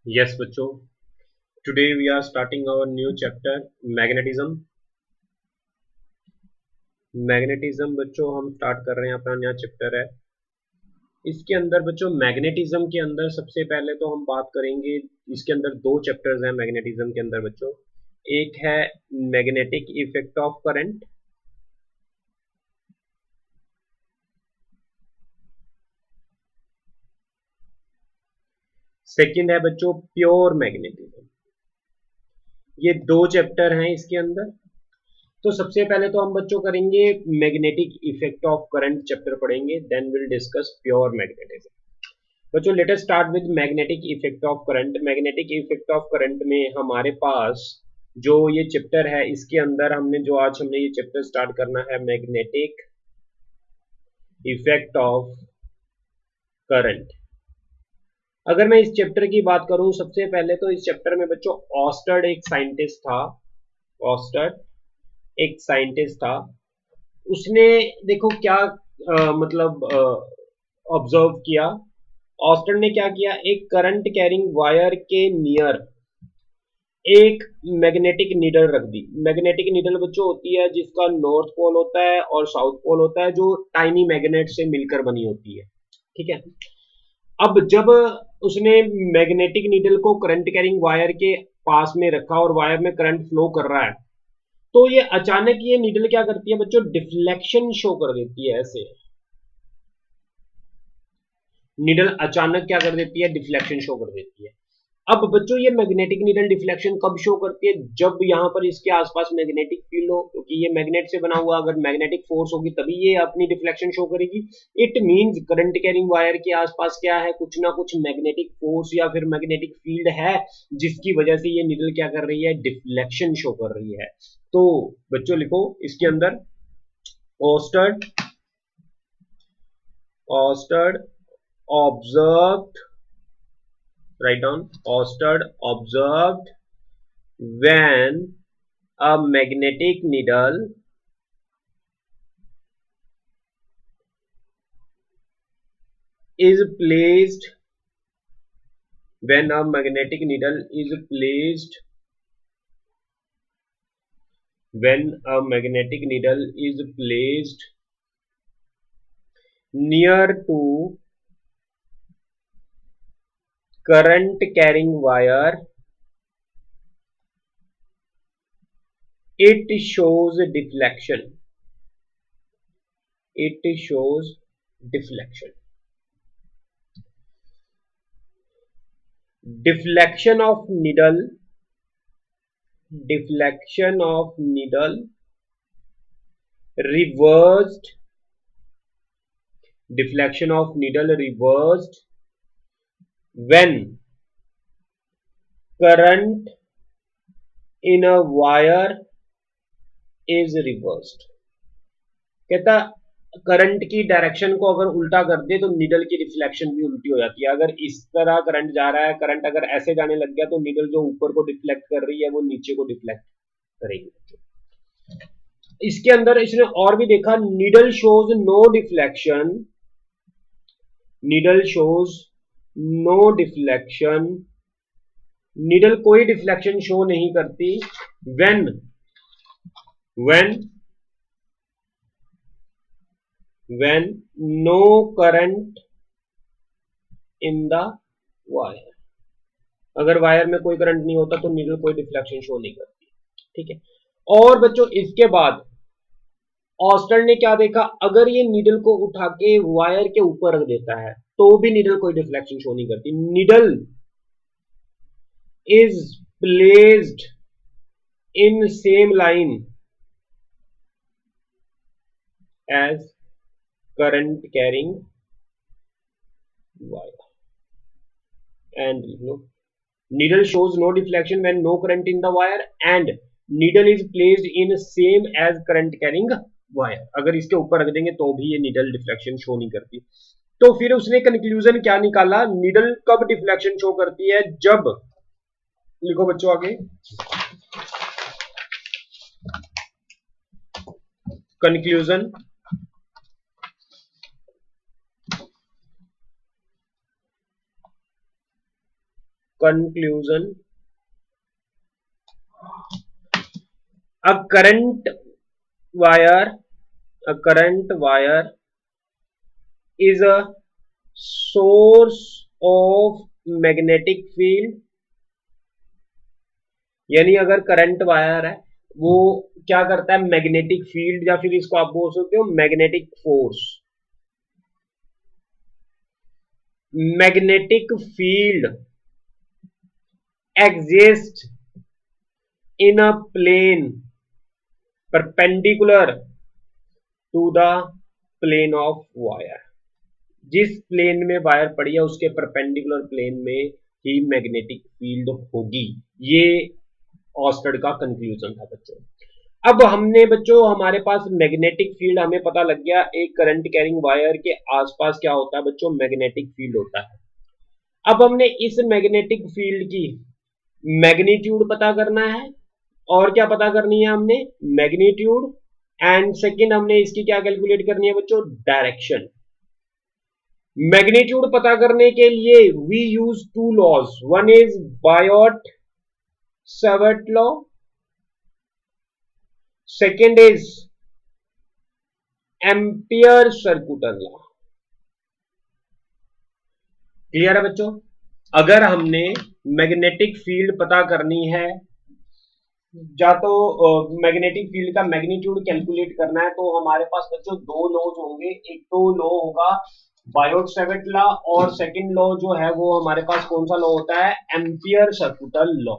Yes, बच्चों. Today we are starting our new chapter magnetism. Magnetism बच्चों हम start कर रहे हैं. अपना नया चैप्टर है. इसके अंदर बच्चों मैग्नेटिज्म के अंदर सबसे पहले तो हम बात करेंगे. इसके अंदर दो चैप्टर्स हैं मैग्नेटिज्म के अंदर बच्चों. एक है magnetic effect of current. Second है बच्चों प्योर मैग्नेटिज्म. ये दो चैप्टर हैं इसके अंदर. तो सबसे पहले तो हम बच्चों करेंगे magnetic effect of current chapter पढ़ेंगे. Then will discuss pure magnetism. बच्चों let us start with magnetic effect of current. Magnetic effect of current में हमारे पास जो ये चैप्टर है इसके अंदर हमने ये चैप्टर स्टार्ट करना है मैग्नेटिक इफेक्ट ऑफ करंट. अगर मैं इस चैप्टर की बात करूं सबसे पहले तो इस चैप्टर में बच्चों ऑस्टर्ड एक साइंटिस्ट था. ऑस्टर्ड एक साइंटिस्ट था. उसने देखो क्या मतलब ऑब्जर्व किया. ऑस्टन ने क्या किया, एक करंट कैरिंग वायर के नियर एक मैग्नेटिक नीडल रख दी. मैग्नेटिक नीडल बच्चों होती है जिसका नॉर्थ पोल होता है और साउथ पोल होता है, जो टाइनी मैग्नेट से मिलकर बनी होती है. ठीक है. अब जब उसने मैग्नेटिक नीडल को करंट कैरिंग वायर के पास में रखा और वायर में करंट फ्लो कर रहा है, तो ये अचानक ये नीडल क्या करती है बच्चों, डिफ्लेक्शन शो कर देती है. ऐसे नीडल अचानक क्या कर देती है, डिफ्लेक्शन शो कर देती है. अब बच्चों ये मैग्नेटिक नीडल डिफ्लेक्शन कब शो करती है, जब यहां पर इसके आसपास मैग्नेटिक फील्ड हो, क्योंकि ये मैग्नेट से बना हुआ, अगर मैग्नेटिक फोर्स होगी तभी ये अपनी डिफ्लेक्शन शो करेगी. It means current carrying wire के आसपास क्या है, कुछ ना कुछ मैग्नेटिक फोर्स या फिर मैग्नेटिक फील्ड है जिसकी वजह से ये नीडल क्या कर रही है, डिफ्लेक्शन शो कर रही है. तो बच्चों लिखो इसके अंदर ऑस्टर्ड ऑस्टर्ड observed, write down, Oersted observed when a magnetic needle is placed when a magnetic needle is placed when a magnetic needle is placed near to current carrying wire, it shows deflection. It shows deflection. Deflection of needle. Deflection of needle reversed. Deflection of needle reversed when current in a wire is reversed. कहता current की direction को अगर उल्टा कर दे तो needle की reflection भी उल्टी हो जाती है. अगर इस तरह करंट जा रहा है, करंट अगर ऐसे जाने लग गया तो नीडल जो ऊपर को डिफ्लेक्ट कर रही है वो नीचे को डिफ्लेक्ट करेगी. इसके अंदर इसने और भी देखा, needle shows no deflection. Needle shows no deflection. Needle कोई डिफ्लेक्शन शो नहीं करती when when when no current in the wire. अगर वायर में कोई करंट नहीं होता तो नीडल कोई डिफ्लेक्शन शो नहीं करती. ठीक है. और बच्चों इसके बाद ऑस्टन ने क्या देखा, अगर ये नीडल को उठा के वायर के ऊपर रख देता है तो भी नीडल कोई डिफ्लेक्शन शो नहीं करती. Needle is placed in same line as current carrying wire. And needle shows no deflection when no current in the wire and needle is placed in same as current carrying wire. अगर इसके ऊपर रख देंगे तो भी ये needle deflection show नहीं करती. तो फिर उसने कंक्लूजन क्या निकाला, needle कब डिफ्लेक्शन शो करती है, जब लिखो बच्चों आगे conclusion. conclusion, a current wire is a source of magnetic field, यानी अगर करंट वायर है वो क्या करता है, मैग्नेटिक फील्ड, या फिर इसको आप बोल सकते हो magnetic force. Magnetic field exist in a plane perpendicular to the plane of wire. जिस प्लेन में वायर पड़ी है उसके परपेंडिकुलर प्लेन में ही मैग्नेटिक फील्ड होगी। ये ऑस्टेड का कंक्लूजन था बच्चों। अब हमने बच्चों, हमारे पास मैग्नेटिक फील्ड हमें पता लग गया, एक करंट कैरिंग वायर के आसपास क्या होता है बच्चों, मैग्नेटिक फील्ड होता है। अब हमने इस मैग्नेटिक फील्ड की मैग्नीट्यूड पता करना है, और क्या पता करनी है हमने, मैग्नीट्यूड, एंड सेकेंड हमने इसकी क्या कैलकुलेट करनी है बच्चों, डायरेक्शन। मैग्नीट्यूड पता करने के लिए we use two laws, one is Biot Savart law, second is Ampere circular law. Clear है बच्चों? अगर हमने मैग्नेटिक फील्ड पता करनी है, या तो मैग्नेटिक फील्ड का मैग्नीट्यूड कैलकुलेट करना है, तो हमारे पास बच्चों दो लॉज होंगे। एक तो लॉ होगा बायोट-सावर्त लॉ, और सेकंड लॉ जो है वो हमारे पास कौन सा लॉ होता है, एम्पियर सर्कुलर लॉ।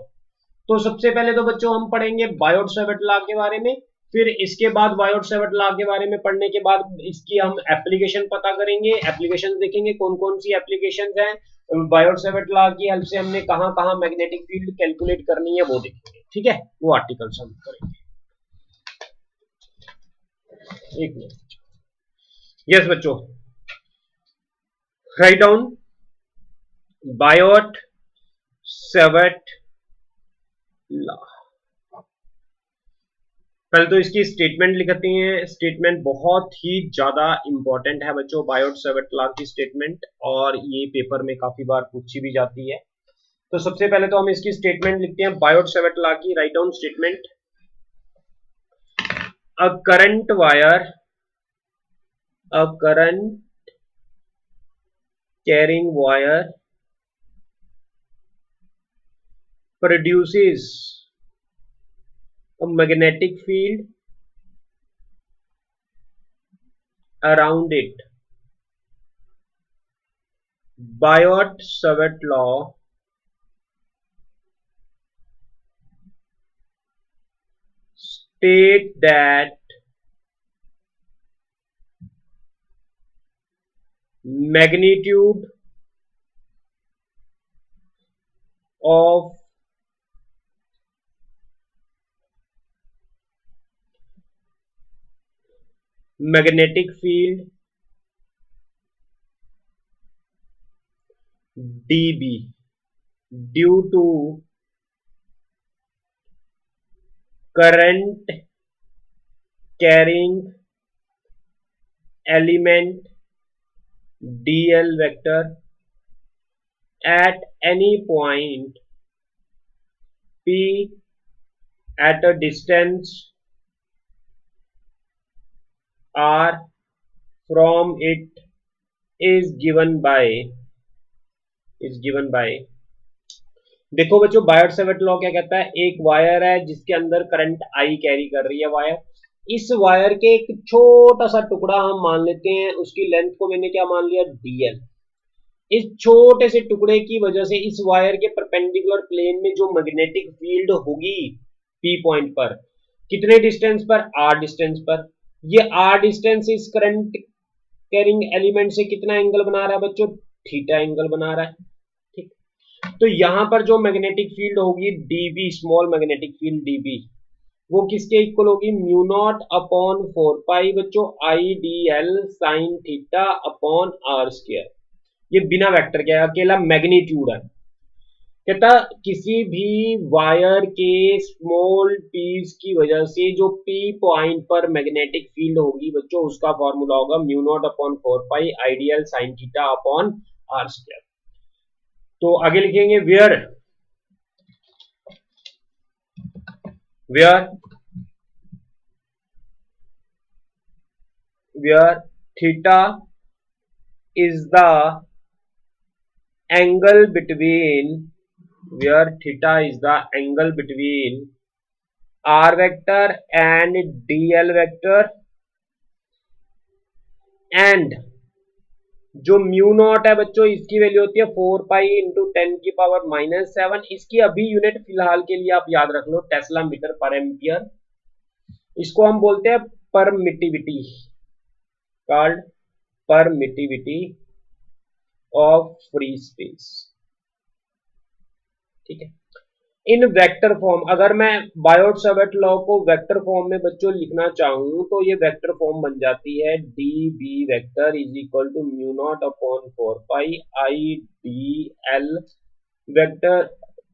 तो सबसे पहले तो बच्चों हम पढ़ेंगे बायोट-सावर्त लॉ के बारे में, फिर इसके बाद बायोट-सावर्त लॉ के बारे में पढ़ने के बाद इसकी हम एप्लीकेशन पता करेंगे, एप्लीकेशन देखेंगे कौन कौन सी एप्लीकेशन है बायोट-सावर्त लॉ की हेल्प से हमने कहां कहां मैग्नेटिक फील्ड कैलकुलेट करनी है वो देखेंगे। ठीक है, वो आर्टिकल्स हम करेंगे। एक मिनट, यस बच्चों, राइट डाउन बायोट-सावर्त लॉ। पहले तो इसकी स्टेटमेंट लिखते हैं। स्टेटमेंट बहुत ही ज्यादा इंपॉर्टेंट है बच्चों, बायोट-सावर्त लॉ की स्टेटमेंट, और ये पेपर में काफी बार पूछी भी जाती है। तो सबसे पहले तो हम इसकी स्टेटमेंट लिखते हैं बायोट-सावर्त लॉ की। Write down statement, a current carrying wire produces a magnetic field around it. Biot-Savart law state that magnitude of magnetic field dB due to current carrying element dl vector at any point p at a distance r from it is given by देखो बच्चों, Biot-Savart law क्या कहता है, एक wire है जिसके अंदर current I carry कर रही है वायर। इस वायर के एक छोटा सा टुकड़ा हम मान लेते हैं, उसकी लेंथ को मैंने क्या मान लिया, dl। इस छोटे से टुकड़े की वजह से इस वायर के परपेंडिकुलर प्लेन में जो मैग्नेटिक फील्ड होगी p पॉइंट पर, कितने डिस्टेंस पर, r डिस्टेंस पर, ये r डिस्टेंस इस करंट कैरिंग एलिमेंट से कितना एंगल बना रहा है बच्चों, थीटा एंगल बना रहा है। ठीक, तो यहां पर जो मैग्नेटिक फील्ड होगी dB, small magnetic field dB, वो किसके इक्वल होगी, म्यू नॉट अपॉन 4 पाई बच्चों IDL sine theta upon r square. ये बिना वेक्टर के अकेला मैग्नीट्यूड है। कहता किसी भी वायर के स्मॉल पीस की वजह से जो p पॉइंट पर मैग्नेटिक फील्ड होगी बच्चों, उसका फॉर्मूला होगा mu naught upon 4 pi IDL sine theta upon r square. तो आगे लिखेंगे where theta is the angle between where theta is the angle between r vector and dl vector and जो mu naught है बच्चों इसकी value होती है 4 pi into 10 की पावर -7। इसकी अभी यूनिट फिलहाल के लिए आप याद रख लो टेस्ला मीटर पर एम्पियर। इसको हम बोलते हैं permittivity, called permittivity of free space. ठीक है। इन वेक्टर फॉर्म, अगर मैं बायोट सावर्ट लॉ को वेक्टर फॉर्म में बच्चों लिखना चाहूं तो ये वेक्टर फॉर्म बन जाती है d B vector is equal to mu naught upon 4 pi I d l vector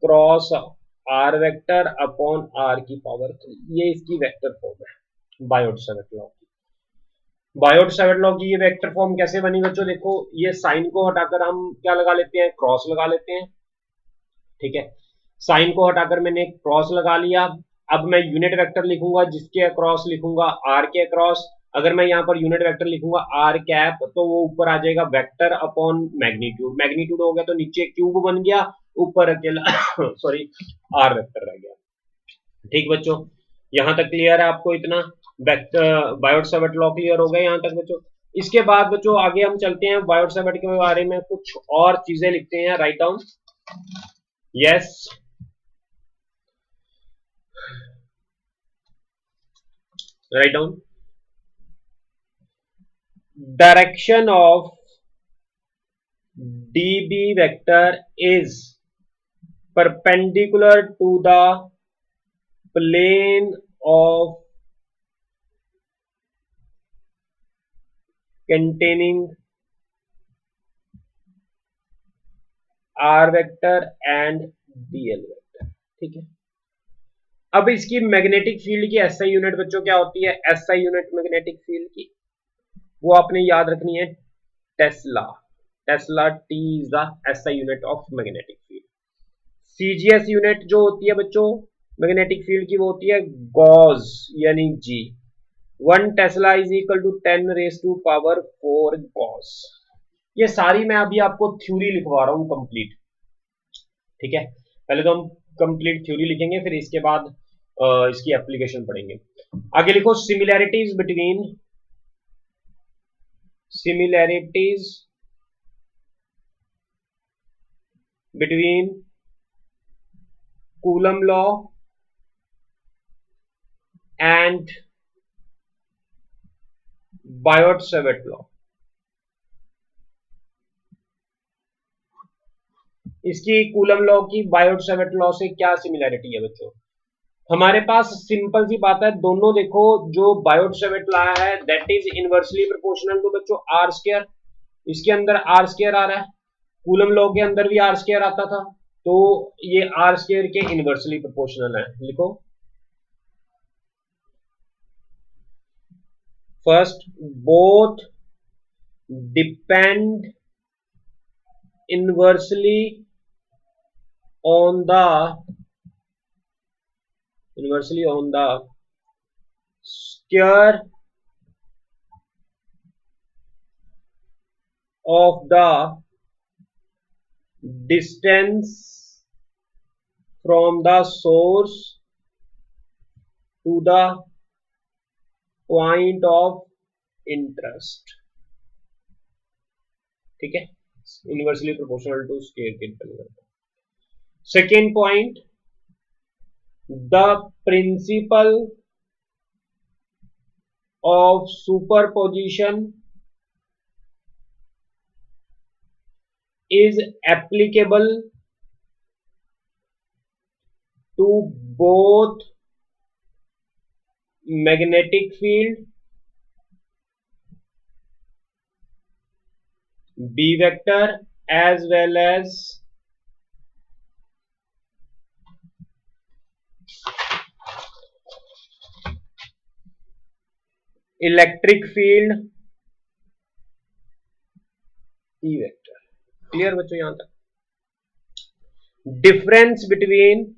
cross r vector upon r की पावर 3। ये इसकी वेक्टर फॉर्म है बायोट सावर्ट लॉ की। बायोट सावर्ट लॉ की ये वेक्टर फॉर्म कैसे बनी बच्चों, देखो ये साइन को हटाकर हम क्या लगा लेते हैं, क्रॉस लगा लेते हैं। ठीक है, साइन को हटाकर मैंने क्रॉस लगा लिया। अब मैं यूनिट वेक्टर लिखूंगा जिसके अक्रॉस लिखूंगा आर के अक्रॉस। अगर मैं यहाँ पर यूनिट वेक्टर लिखूंगा आर कैप तो वो ऊपर आ जाएगा वेक्टर अपॉन मैग्नीट्यूड। मैग्नीट्यूड हो गया तो नीचे क्यूब बन गया, ऊपर अकेला सॉरी आर वेक्टर रह गया। ठीक बच्चों, यहां तक क्लियर है आपको इतना? बायोट सावर्ट लॉ क्लियर हो गया यहां तक बच्चों? इसके बाद बच्चों आगे हम चलते हैं बायोट सावर्ट के बारे में कुछ और चीजें लिखते हैं। Write down, yes write down direction of db vector is perpendicular to the plane of containing r vector and dl vector। ठीक है, अब इसकी मैग्नेटिक फील्ड की एसआई यूनिट बच्चों क्या होती है? एसआई यूनिट मैग्नेटिक फील्ड की वो आपने याद रखनी है Tesla. Tesla T is the SI unit of magnetic field. CGS unit जो होती है बच्चों मैग्नेटिक फील्ड की वो होती है गॉस यानी G. 1 tesla is equal to 10⁻⁴ gauss. ये सारी मैं अभी आपको थ्योरी लिखवा रहा हूं कंप्लीट। ठीक है, पहले तो हम कंप्लीट थ्योरी लिखेंगे फिर इसके बाद इसकी एप्लीकेशन पढ़ेंगे। आगे लिखो similarities between coulomb law and Biot Savart law. इसकी कूलम लॉ की बायोट सावर्ट लॉ से क्या सिमिलैरिटी है बच्चों? हमारे पास सिंपल सी बात है, दोनों देखो जो बायोट सावर्ट लॉ है that is inversely proportional to बच्चों आर स्क्वायर। इसके अंदर आर स्क्वायर आ रहा है, कूलम लॉ के अंदर भी आर स्क्वायर आता था, तो ये आर स्क्वायर के इनवर्सली प्रोपोर्शनल है। लिखो first, both depend inversely on the square of the distance from the source to the point of interest। ठीक है, इनवर्सली प्रोपोर्शनल टू स्क्वायर के डिपेंड करता है। Second point, the principle of superposition is applicable to both magnetic field B vector as well as electric field E vector. Clear बच्चों यहां तक? difference between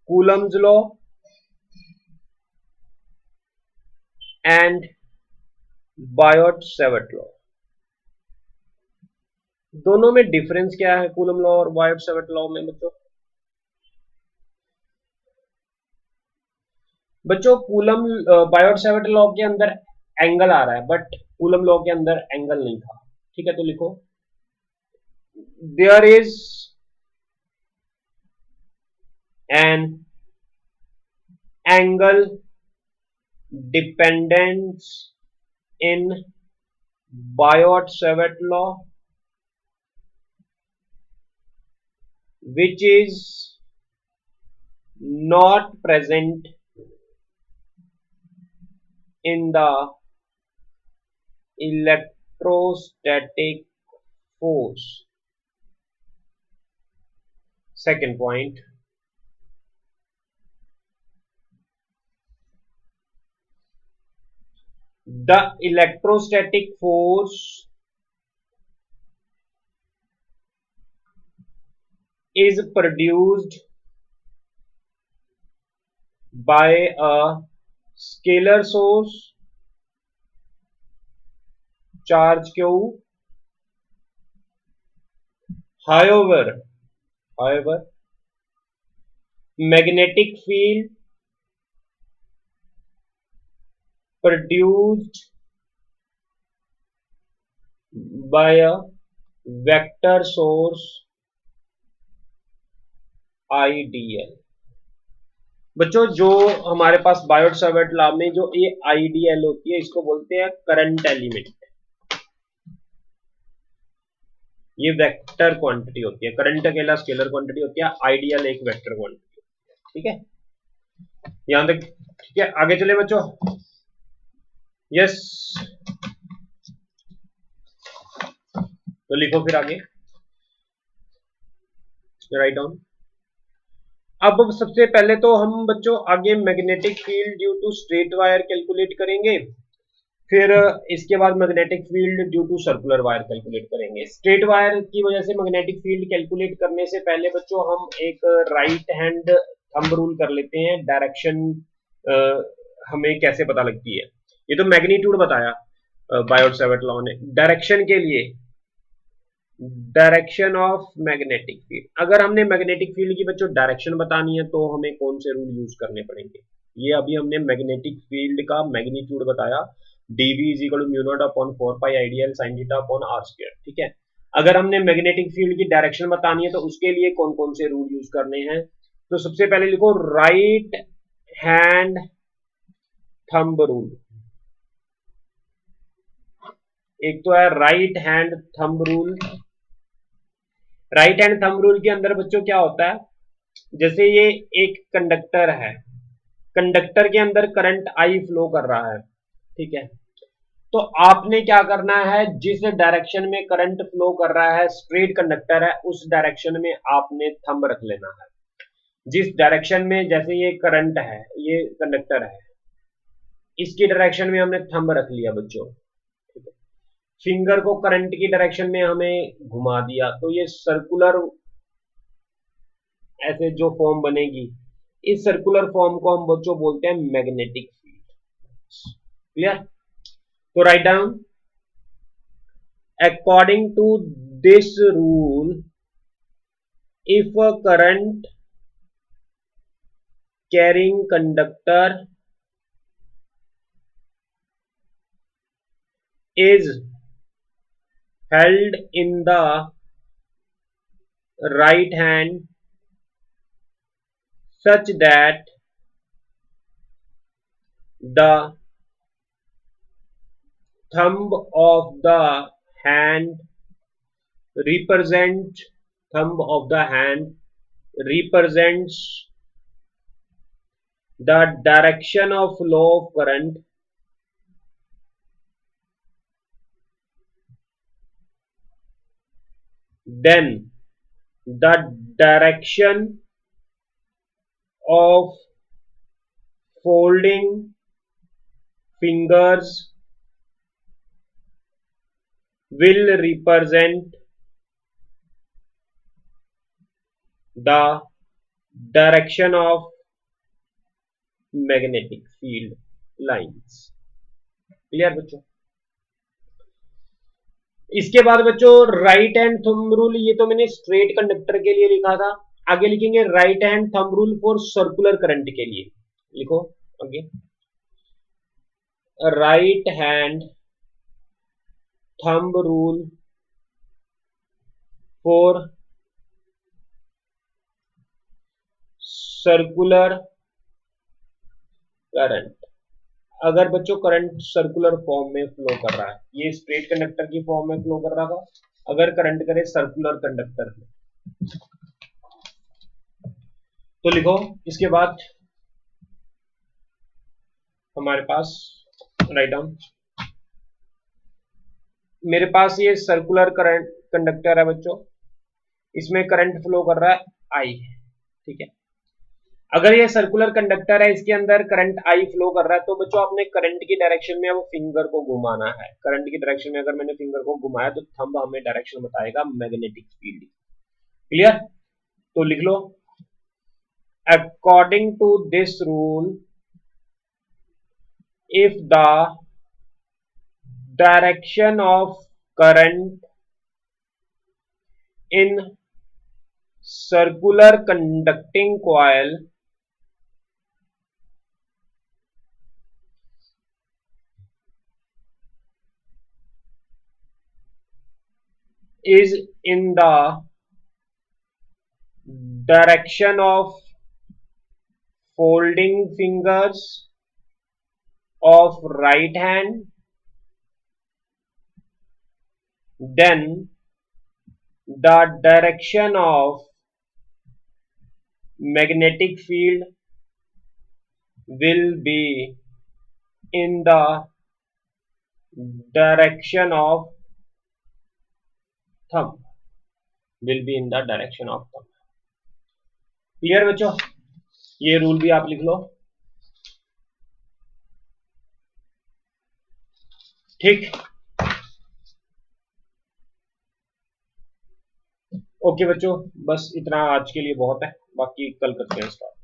Coulomb's law and Biot-Savart law। दोनों में difference क्या है coulomb law और Biot-Savart law में बच्चों? बच्चों कूलम बायोट-सावर्ट लॉ के अंदर एंगल आ रहा है बट कूलम लॉ के अंदर एंगल नहीं था। ठीक है, तो लिखो there is an angle dependence in Biot Savart law which is not present in the electrostatic force। Second point, the electrostatic force is produced by a scalar source charge q। However, magnetic field produced by a vector source IDL। बच्चों जो हमारे पास Biot-Savart law में जो ये IDL होती है इसको बोलते हैं करंट एलिमेंट। ये वेक्टर क्वांटिटी होती है, करंट अकेला स्केलर क्वांटिटी होती है, आईडीएल एक वेक्टर क्वांटिटी। ठीक है, यहां तक ठीक है, आगे चले बच्चों। यस, तो लिखो फिर आगे, राइट डाउन। अब सबसे पहले तो हम बच्चों आगे magnetic field due to straight wire calculate करेंगे, फिर इसके बाद magnetic field due to circular wire calculate करेंगे। स्ट्रेट वायर की वजह से मैग्नेटिक फील्ड कैलकुलेट करने से पहले बच्चों हम एक राइट हैंड थंब रूल कर लेते हैं। डायरेक्शन हमें कैसे पता लगती है, ये तो मैग्नीट्यूड बताया बायोट-सावर्ट लॉ ने। डायरेक्शन के लिए डायरेक्शन ऑफ मैग्नेटिक फील्ड, अगर हमने मैग्नेटिक फील्ड की बच्चों डायरेक्शन बतानी है तो हमें कौन से रूल यूज करने पड़ेंगे? ये अभी हमने मैग्नेटिक फील्ड का मैग्नीट्यूड बताया, dv is equal to mu naught upon 4 pi ideal sine theta upon r square. ठीक है, अगर हमने मैग्नेटिक फील्ड की डायरेक्शन बतानी है तो उसके लिए कौन कौन से रूल यूज करने हैं? तो सबसे पहले लिखो राइट हैंड थंब रूल। एक तो है right hand thumb rule. Right hand thumb rule के अंदर बच्चों क्या होता है, जैसे ये एक कंडक्टर है, कंडक्टर के अंदर करंट आई फ्लो कर रहा है। ठीक है, तो आपने क्या करना है, जिस डायरेक्शन में करंट फ्लो कर रहा है, स्ट्रेट कंडक्टर है, उस डायरेक्शन में आपने थंब रख लेना है। जिस डायरेक्शन में, जैसे ये करंट है, ये कंडक्टर है, इसकी डायरेक्शन में हमने थंब रख लिया बच्चों। फिंगर को करंट की डायरेक्शन में हमें घुमा दिया, तो ये सर्कुलर ऐसे जो फॉर्म बनेगी, इस सर्कुलर फॉर्म को हम बच्चों बोलते हैं मैग्नेटिक फील्ड। क्लियर? तो write down, according to this rule, if a current carrying conductor is held in the right hand such that the thumb of the hand represents the direction of flow of current, then the direction of folding fingers will represent the direction of magnetic field lines। Clear बच्चों? इसके बाद बच्चों right hand thumb rule, ये तो मैंने straight conductor के लिए लिखा था। आगे लिखेंगे right hand thumb rule for circular current के लिए। लिखो आगे, right hand thumb rule for circular current. अगर बच्चों करंट सर्कुलर फॉर्म में फ्लो कर रहा है, ये स्ट्रेट कंडक्टर की फॉर्म में फ्लो कर रहा था, अगर करंट करे सर्कुलर कंडक्टर में तो लिखो। इसके बाद हमारे पास राइट डाउन, मेरे पास ये सर्कुलर करंट कंडक्टर है बच्चों, इसमें करंट फ्लो कर रहा है आई, ठीक है। अगर ये सर्कुलर कंडक्टर है, इसके अंदर करंट आई फ्लो कर रहा है, तो बच्चों आपने करंट की डायरेक्शन में अब फिंगर को घुमाना है। करंट की डायरेक्शन में अगर मैंने फिंगर को घुमाया तो थंब हमें डायरेक्शन बताएगा मैग्नेटिक फील्ड। क्लियर? तो लिख लो, according to this rule, if the direction of current in circular conducting coil is in the direction of folding fingers of right hand, then the direction of magnetic field will be in the direction of thumb, will be in the direction of thumb। Clear बच्चों? ये rule भी आप लिख लो, ठीक। Okay बच्चों, बस इतना आज के लिए बहुत है, बाकी कल करते हैं स्टार्ट।